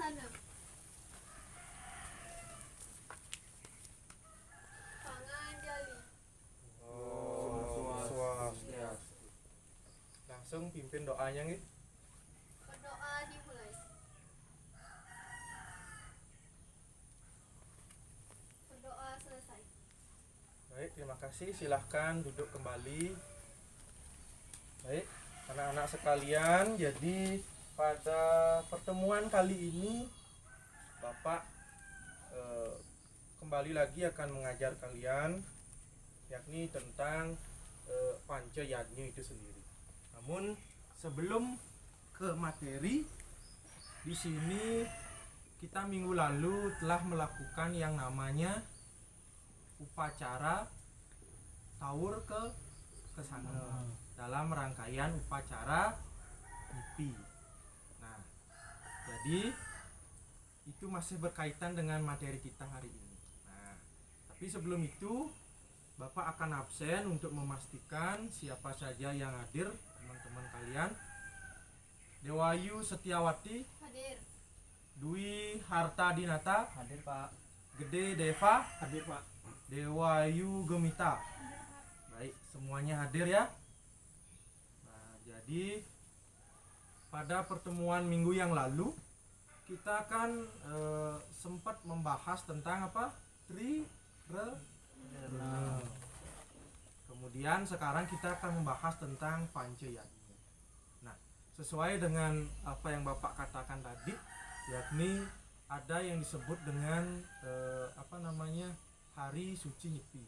sana. Panganjali. Swastiastu. Langsung pimpin doanya nih. Berdoa dimulai. Berdoa selesai. Baik, terima kasih. Silahkan duduk kembali. Baik, anak-anak sekalian, jadi pada pertemuan kali ini Bapak kembali lagi akan mengajar kalian, yakni tentang Panca Yadnya itu sendiri. Namun sebelum ke materi, di sini kita minggu lalu telah melakukan yang namanya upacara Tawur ke sana dalam rangkaian upacara Nyepi. Nah, jadi itu masih berkaitan dengan materi kita hari ini. Nah, tapi sebelum itu Bapak akan absen untuk memastikan siapa saja yang hadir, teman-teman kalian. Dewayu Setiawati, Hadir. Dwi Harta Dinata, Hadir Pak. Gede Deva, Hadir Pak. Dewayu Gemita. Baik, semuanya hadir ya. Nah, jadi pada pertemuan minggu yang lalu kita kan sempat membahas tentang apa? Trirena. Kemudian sekarang kita akan membahas tentang Panca Yadnya. Nah, sesuai dengan apa yang Bapak katakan tadi, yakni ada yang disebut dengan Hari Suci Nyepi.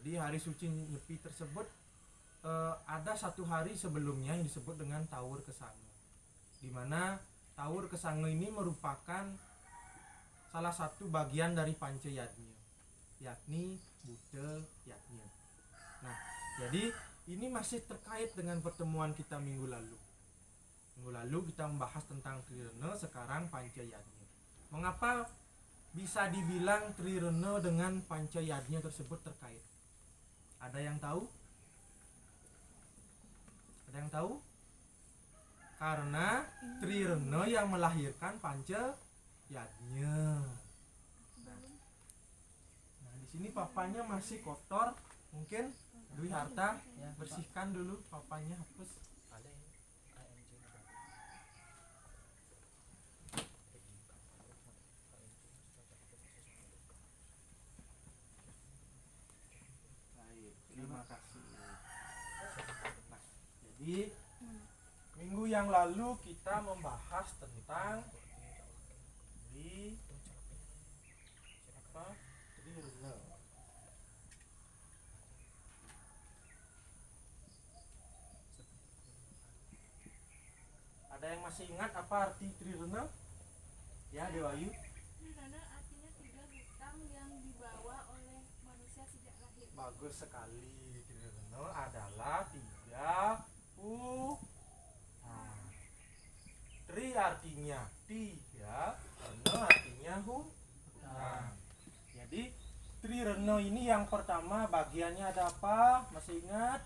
Jadi hari suci Nyepi tersebut ada satu hari sebelumnya yang disebut dengan Tawur Kesango, di mana Tawur Kesango ini merupakan salah satu bagian dari Panca Yadnya, yakni Buddha Yadnya. Nah, jadi ini masih terkait dengan pertemuan kita minggu lalu. Minggu lalu kita membahas tentang Trirena, sekarang Panca Yadnya. Mengapa bisa dibilang Trirena dengan Panca Yadnya tersebut terkait? Ada yang tahu? Ada yang tahu? Karena Trirena yang melahirkan Panca Yadnya. Nah, di sini papanya masih kotor. Mungkin Dwi Harta bersihkan dulu papanya, hapus. Terima kasih. Nah, jadi minggu yang lalu kita membahas tentang Trirena. Ada yang masih ingat apa arti Trirena? Ya, Dewayu. Trirena artinya 3 hutang yang dibawa oleh manusia sejak lahir. Bagus sekali. Trirena adalah 3 hutang. Tri artinya 3, Rena artinya hutang. Jadi Trirena ini yang pertama bagiannya ada apa? Masih ingat?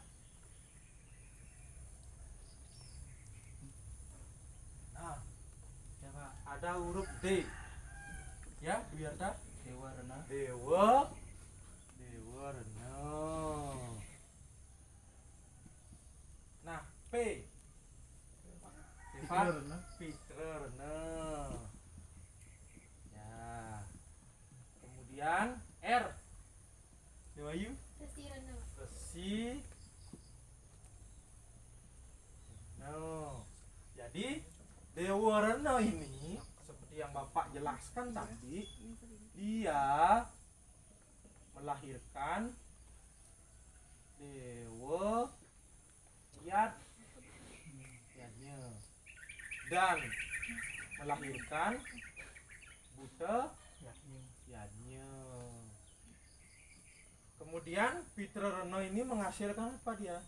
Nah, Ya Pak. ada huruf D. Ya, biar tak Dewa Rena. Dewa Rena. Nah, P. Pitra Rena. Pitra Rena. Ya. Kemudian R. Dewayu. Resi Rena. Resi. No. Jadi Dewa Rena ini seperti yang Bapak jelaskan tadi, dia melahirkan Dewa Yadnya dan melahirkan Buddha Yadnya. Kemudian Pitra Rena ini menghasilkan apa dia?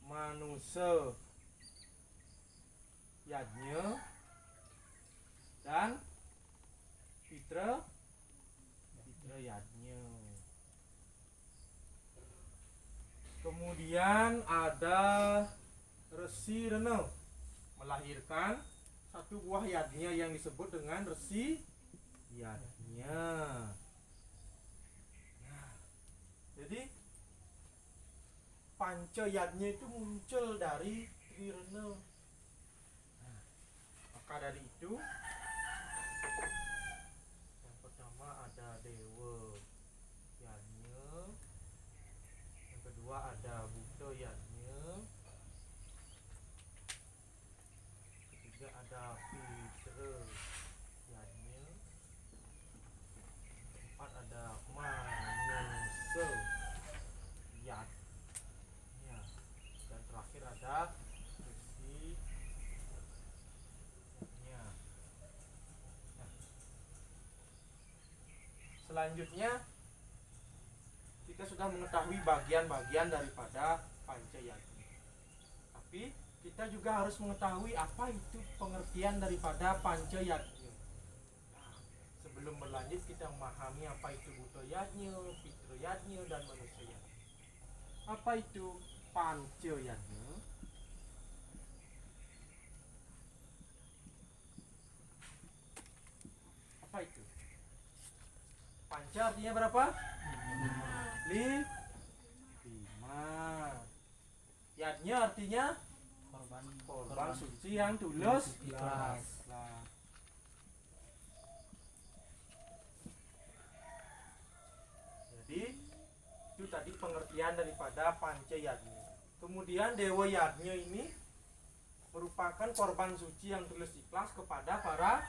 Manusia Yadnya dan Pitra Yadnya. Kemudian ada Resi Rena melahirkan satu buah yadnya yang disebut dengan resi yadnya. Nah, jadi panca yadnya itu muncul dari Trirena. Nah, maka dari itu yang pertama ada Dewa Yadnya, yang kedua ada Buddha Yadnya, ketiga ada Fitra Yadnya, keempat ada Manusia Yadnya, dan terakhir ada Resi Yadnya. Nah, selanjutnya kita sudah mengetahui bagian-bagian daripada panca yadnya. Tapi kita juga harus mengetahui apa itu pengertian daripada panca yadnya. Nah, sebelum berlanjut kita memahami apa itu Buddha yadnya, Fitra yadnya, dan Manusia yadnya. Apa itu panca yadnya? Apa itu? Panca artinya berapa? 5. Yadnya artinya korban suci yang tulus ikhlas. Jadi itu tadi pengertian daripada panca yadnya. Kemudian dewa yadnya ini merupakan korban suci yang tulus ikhlas kepada para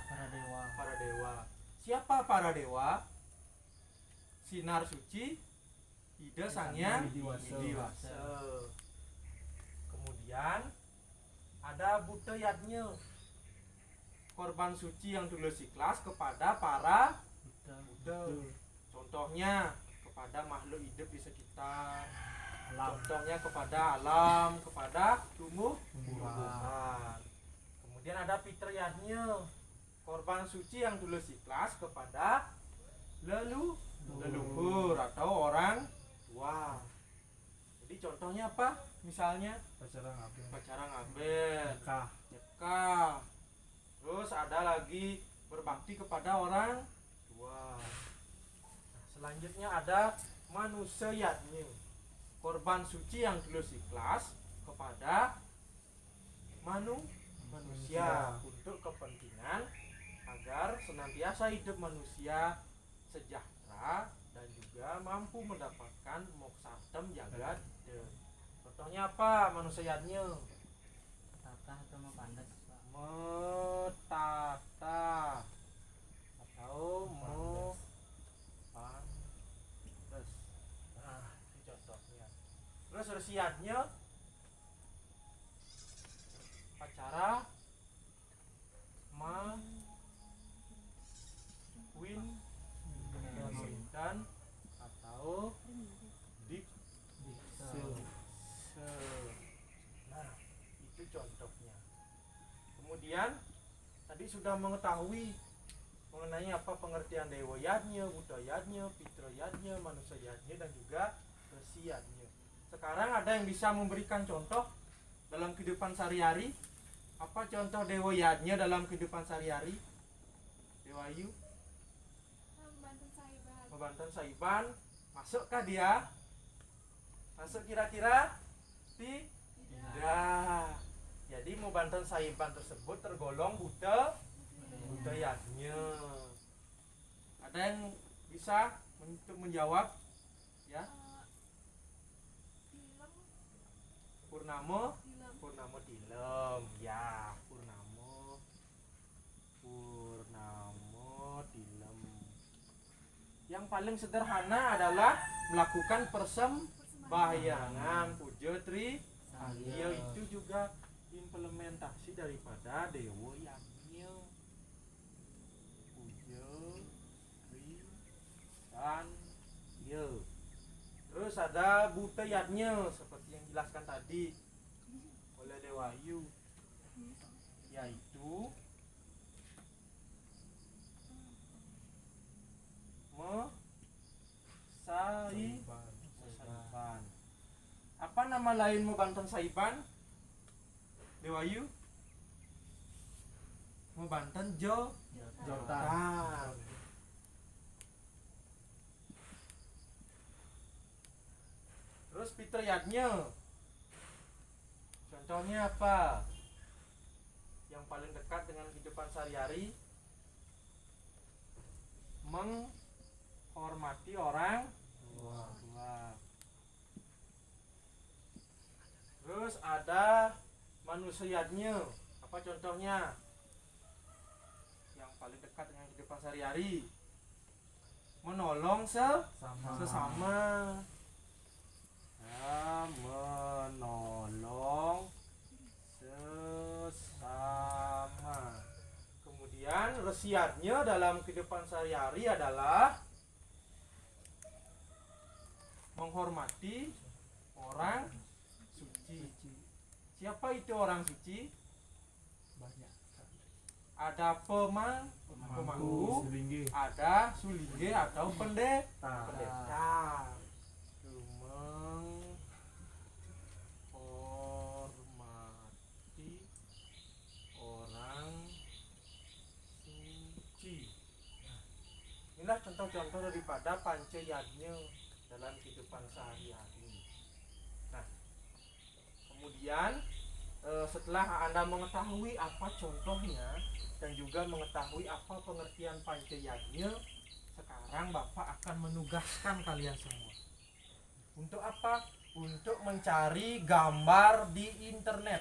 dewa. Siapa para dewa? Sinar suci Ida Sanghyang Widiwasa. Kemudian ada Buddha yadnya, korban suci yang tulus ikhlas kepada para Buddha. Contohnya kepada makhluk hidup di sekitar, contohnya kepada alam, kepada tumbuh-tumbuhan. Kemudian ada Fitra yadnya, korban suci yang tulus ikhlas kepada leluhur atau orang tua. Jadi contohnya apa? Misalnya pacaran ngaben, nikah. Terus ada lagi berbakti kepada orang tua. Nah, selanjutnya ada Manusia yadnya, korban suci yang tulus ikhlas kepada manusia untuk kepentingan agar senantiasa hidup manusia sejahtera dan juga mampu mendapatkan moksartem jagat. Contohnya apa Manusia yadnya? Tata atau mempandas, Pak. Metata atau mepandas. Nah, itu contohnya. Terus resi yadnya acara dan atau nah, itu contohnya. Kemudian tadi sudah mengetahui mengenai apa pengertian dewa yadnya, Buddha yadnya, Fitra yadnya, Manusia yadnya, dan juga resi yadnya. Sekarang ada yang bisa memberikan contoh dalam kehidupan sehari-hari? Apa contoh dewa yadnya dalam kehidupan sehari-hari? Dewa Ayu? Membantu Saiban. Masukkah dia? Masuk kira-kira? Tidak. Jadi Membantu Saiban tersebut tergolong Buddha yadnya. Ada yang bisa untuk menjawab? Ya. Purnama Tilem. Ya, Purnama Tilem. Yang paling sederhana adalah melakukan persembahyangan puja Tri Sangya. Itu juga implementasi daripada dewa yadnya. Puja Tri Sangya. Terus ada Buddha yadnya seperti yang dijelaskan tadi oleh Dewa Ayu, yaitu Saiban. Apa nama lain Membantu Saiban? Dewa Ayu? Banten Jota. Jotan. Terus Peter Yadnya. Contohnya apa? Yang paling dekat dengan kehidupan sehari-hari, menghormati orang tua. Terus ada manusianya. Apa contohnya? Yang paling dekat dengan kehidupan sehari-hari, menolong sesama. Nah, menolong sesama. Kemudian resiatnya dalam kehidupan sehari-hari adalah menghormati orang suci. Siapa itu orang suci? Banyak. Ada pemangku, ada sulingge atau pendeta. Menghormati orang suci. Inilah contoh-contoh daripada pancayadnya dalam kehidupan sehari-hari. Nah, kemudian setelah Anda mengetahui apa contohnya dan juga mengetahui apa pengertian pancayadnya, sekarang Bapak akan menugaskan kalian semua. Untuk apa? Untuk mencari gambar di internet.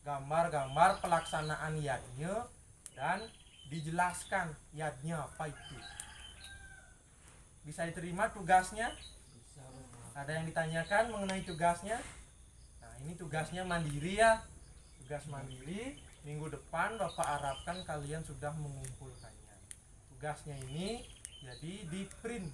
Gambar-gambar pelaksanaan yadnya dan dijelaskan yadnya apa itu. Bisa diterima tugasnya? Ada yang ditanyakan mengenai tugasnya? Nah, ini tugasnya mandiri ya. Tugas mandiri. Minggu depan Bapak harapkan kalian sudah mengumpulkannya. Tugasnya ini jadi di print,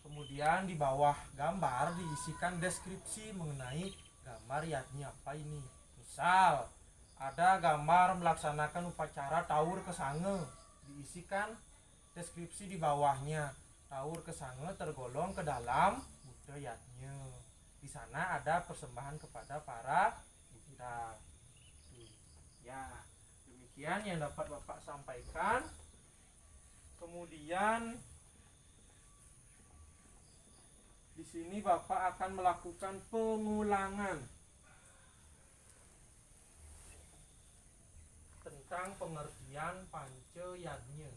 kemudian di bawah gambar diisikan deskripsi mengenai gambar yadnya apa ini. Misal ada gambar melaksanakan upacara Taur Kesange, diisikan deskripsi di bawahnya. Taur Kesange tergolong ke dalam Buddha yadnya. Di sana ada persembahan kepada para Buddha. Ya, demikian yang dapat Bapak sampaikan. Kemudian di sini Bapak akan melakukan pengulangan tentang pengertian pancayadnya.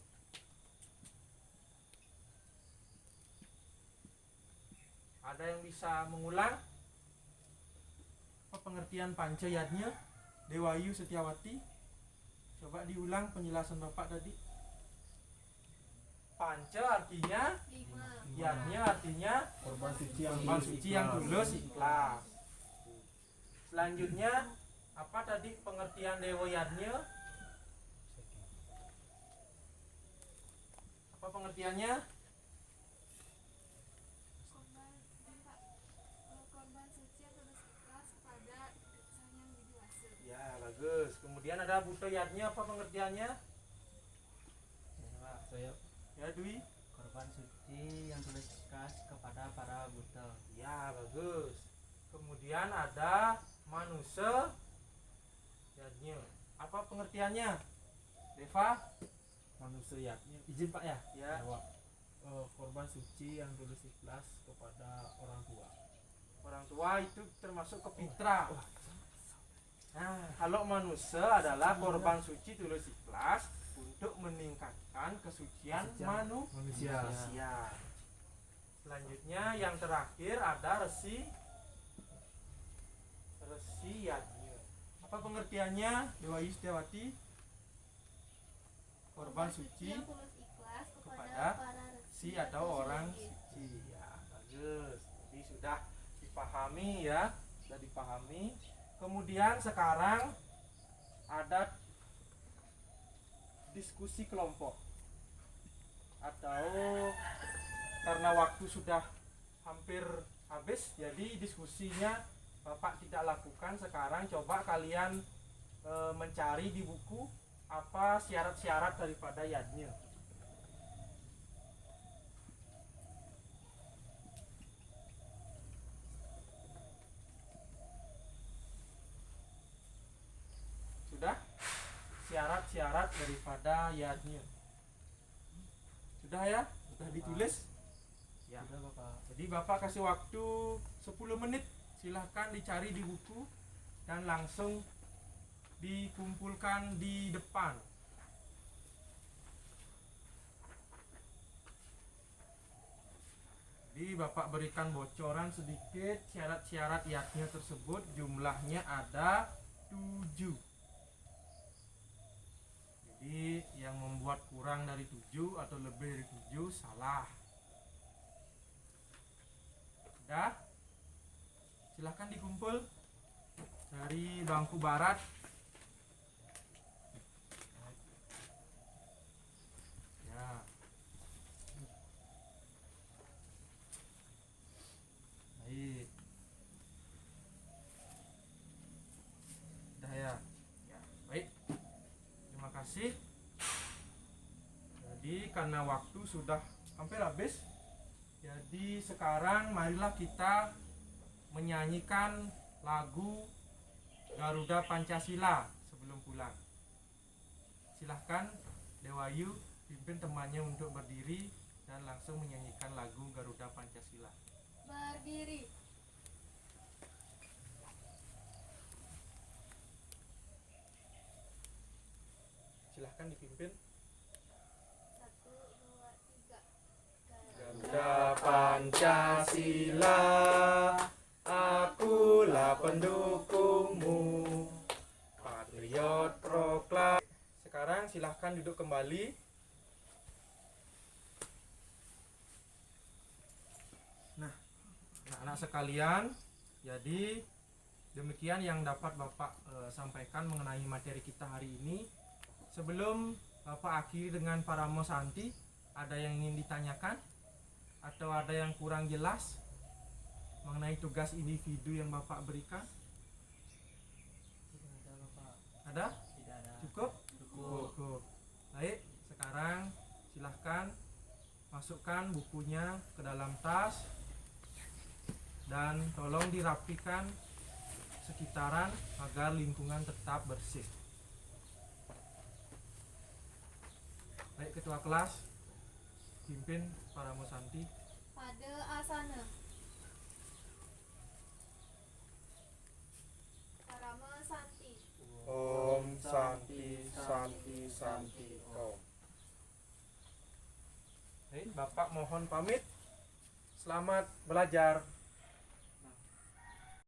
Ada yang bisa mengulang apa pengertian pancayadnya? Dewayu Setiawati, coba diulang penjelasan Bapak tadi. Panca artinya, 5. yadnya artinya Korban suci yang tulus ikhlas. Selanjutnya apa tadi pengertian dewa yadnya? Apa pengertiannya? Korban suci atau ikhlas kepada sang yang widiwasa. Ya, bagus. Kemudian ada buta yadnya, apa pengertiannya? Saya Ya, Dwi. korban suci yang tulis ikhlas kepada para Buddha. Ya, bagus. Kemudian ada manusia yadnya. Apa pengertiannya? Deva? manusianya. Izin Pak ya. Ya. Bahwa, korban suci yang tulus ikhlas kepada orang tua. Orang tua itu termasuk ke fitra. Nah, kalau manusia adalah korban suci tulus ikhlas untuk meningkatkan kesucian Manusia. manusia. Selanjutnya yang terakhir ada resi yadnya. Apa pengertiannya, Dewa Istiawati? Korban suci yang tulus ikhlas kepada kepada para si atau orang suci. Ya, bagus. Jadi sudah dipahami ya, sudah dipahami. Kemudian sekarang ada diskusi kelompok, atau karena waktu sudah hampir habis, jadi diskusinya Bapak tidak lakukan sekarang. Coba kalian mencari di buku apa syarat-syarat daripada yadnya. Sudah syarat daripada yadnya. Sudah ya? Sudah ditulis? Ya. Sudah Bapak. Jadi Bapak kasih waktu 10 menit. Silahkan dicari di buku dan langsung dikumpulkan di depan. Jadi Bapak berikan bocoran sedikit syarat-syarat yatnya tersebut, jumlahnya ada 7. Jadi yang membuat kurang dari 7 atau lebih dari 7 salah. Sudah? Silahkan dikumpul dari bangku barat. Ya. Baik. Sudah ya. Ya, baik. Terima kasih. Jadi karena waktu sudah hampir habis, jadi sekarang marilah kita menyanyikan lagu Garuda Pancasila sebelum pulang. Silahkan Dewayu pimpin temannya untuk berdiri dan langsung menyanyikan lagu Garuda Pancasila. Berdiri. Silahkan dipimpin. 1, 2, 3. Garuda Pancasila, akulah pendukungmu, patriot proklam. Sekarang silahkan duduk kembali. Nah, anak-anak sekalian, jadi demikian yang dapat Bapak sampaikan mengenai materi kita hari ini. Sebelum Bapak akhiri dengan Paramo Santi, ada yang ingin ditanyakan atau ada yang kurang jelas mengenai tugas individu yang Bapak berikan? Tidak ada Bapak. Ada? Tidak ada. Cukup? Cukup. Cukup. Baik, sekarang silahkan masukkan bukunya ke dalam tas dan tolong dirapikan sekitaran agar lingkungan tetap bersih. Baik, ketua kelas, pimpin Paramo Santi. Pada asana. Parama Santi. Om Santi Santi Santi Om. Baik, Bapak mohon pamit. Selamat belajar.